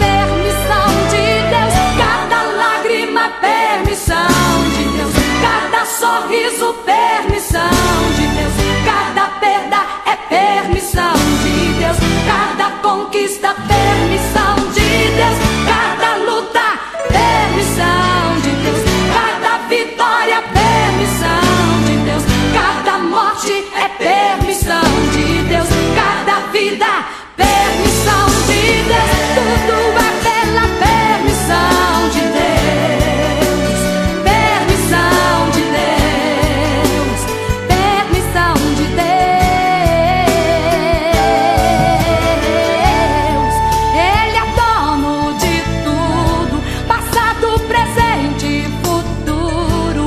permissão de Deus. Cada lágrima, permissão de Deus. Cada sorriso, permissão de Deus. Cada perda é permissão de Deus. Cada conquista, permissão de Deus. Cada luta, permissão de Deus. Cada vitória, permissão de Deus. Cada morte é permissão de Deus. Cada vida, permissão de Deus. Tudo é pela permissão de Deus. Permissão de Deus. Permissão de Deus. Ele é dono de tudo, passado, presente e futuro.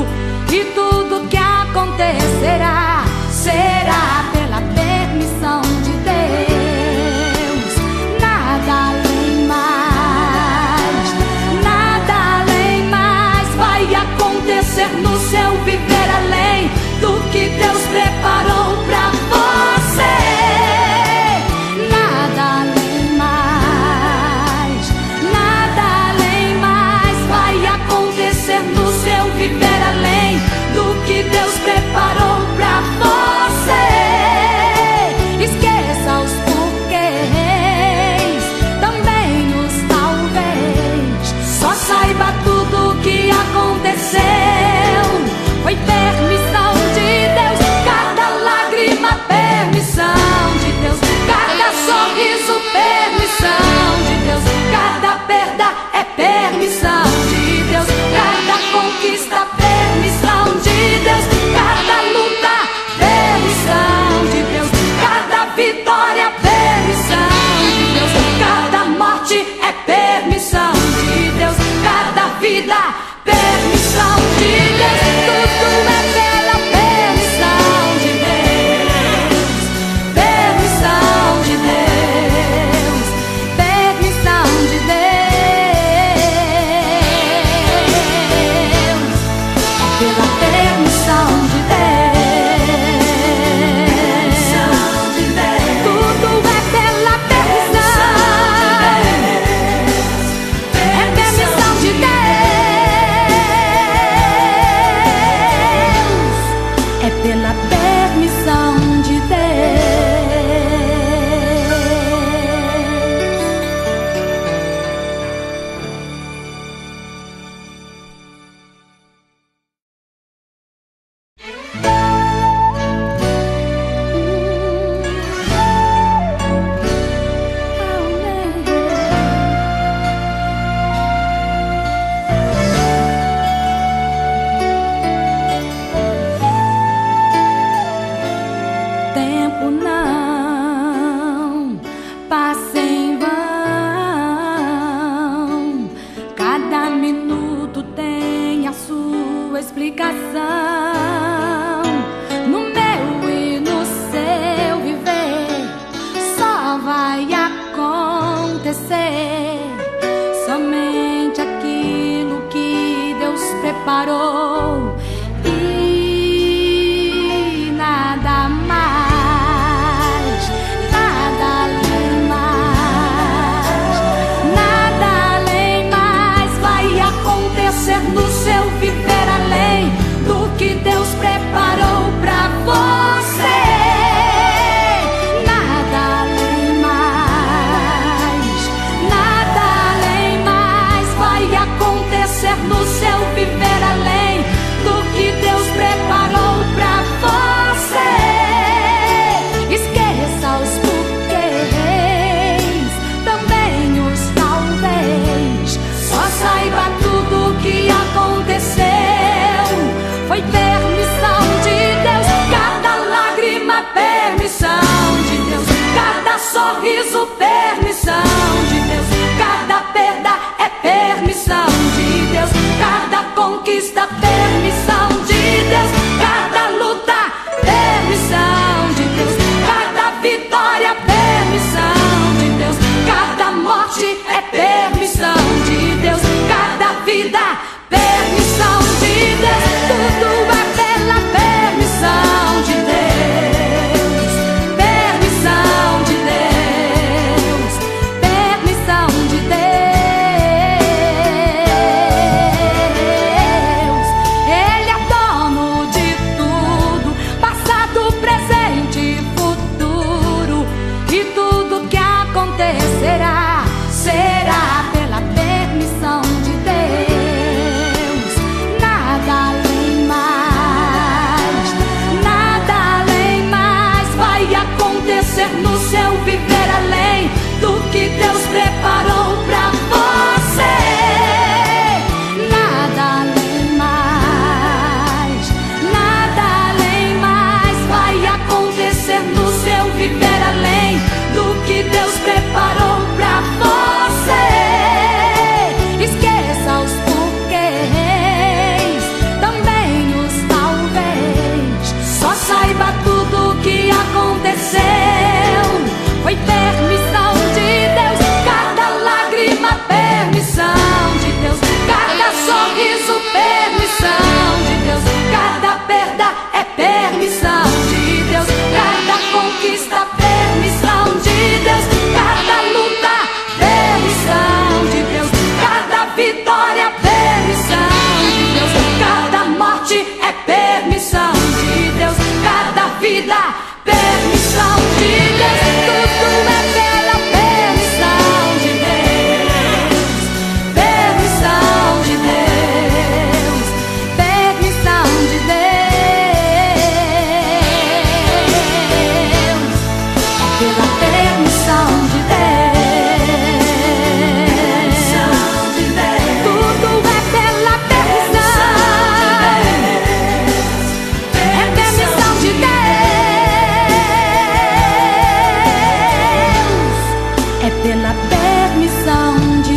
E tudo que acontecerá será pela permissão de Deus. Nada além mais, nada além mais vai acontecer no seu viver além do que Deus preparou pra você. Nada além mais, nada além mais vai acontecer no seu viver além do que Deus preparou pra você. Esqueça os porquês, também os talvez. Só saiba tudo o que aconteceu foi permissão de Deus. Cada lágrima, permissão de Deus. Cada sorriso, permissão de Deus. Cada perda é permissão de Deus. Cada conquista, permissão de Deus. Cada luta, permissão de Deus. Cada vitória, permissão de Deus. Cada morte é permissão de Deus. Cada vida, permissão de Deus. Tudo é pela permissão de Deus. Permissão de Deus. Permissão de Deus. É pela permissão de Deus. Tudo é pela permissão. É permissão de Deus. É pela permissão de Deus. Tempo não passa em vão. Cada minuto tem a sua explicação. No meu e no seu viver só vai acontecer somente aquilo que Deus preparou. E nada mais, nada além mais, nada além mais vai acontecer no seu viver além do que Deus preparou pra você. Nada além mais, nada além mais vai acontecer no seu viver além do que Deus preparou pra você. Esqueça os porquês, também os talvez. Só saiba tudo o que aconteceu foi permissão de Deus. Cada lágrima, permissão de Deus. Cada sorriso, permissão de Deus. Cada perda é permissão de Deus. Cada conquista, permissão de Deus. Cada luta, permissão de Deus. Cada vitória, permissão de Deus. Cada morte é permissão de Deus. Cada vida, permissão de Deus. Tudo é pela permissão de Deus. Permissão de Deus. vida, permissão de Deus. Tudo é pela permissão de Deus. Permissão de Deus. Permissão de Deus. Pela permissão de Deus. Pela permissão de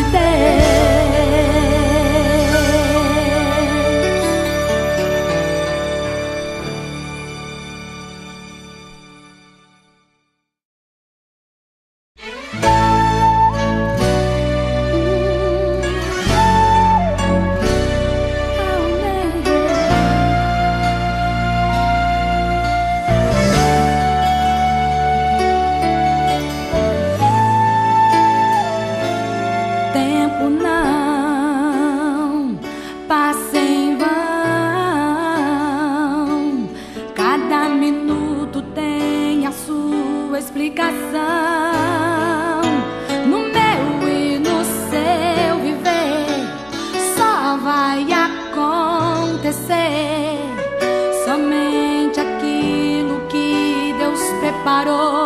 explicação. No meu e no seu viver só vai acontecer somente aquilo que Deus preparou.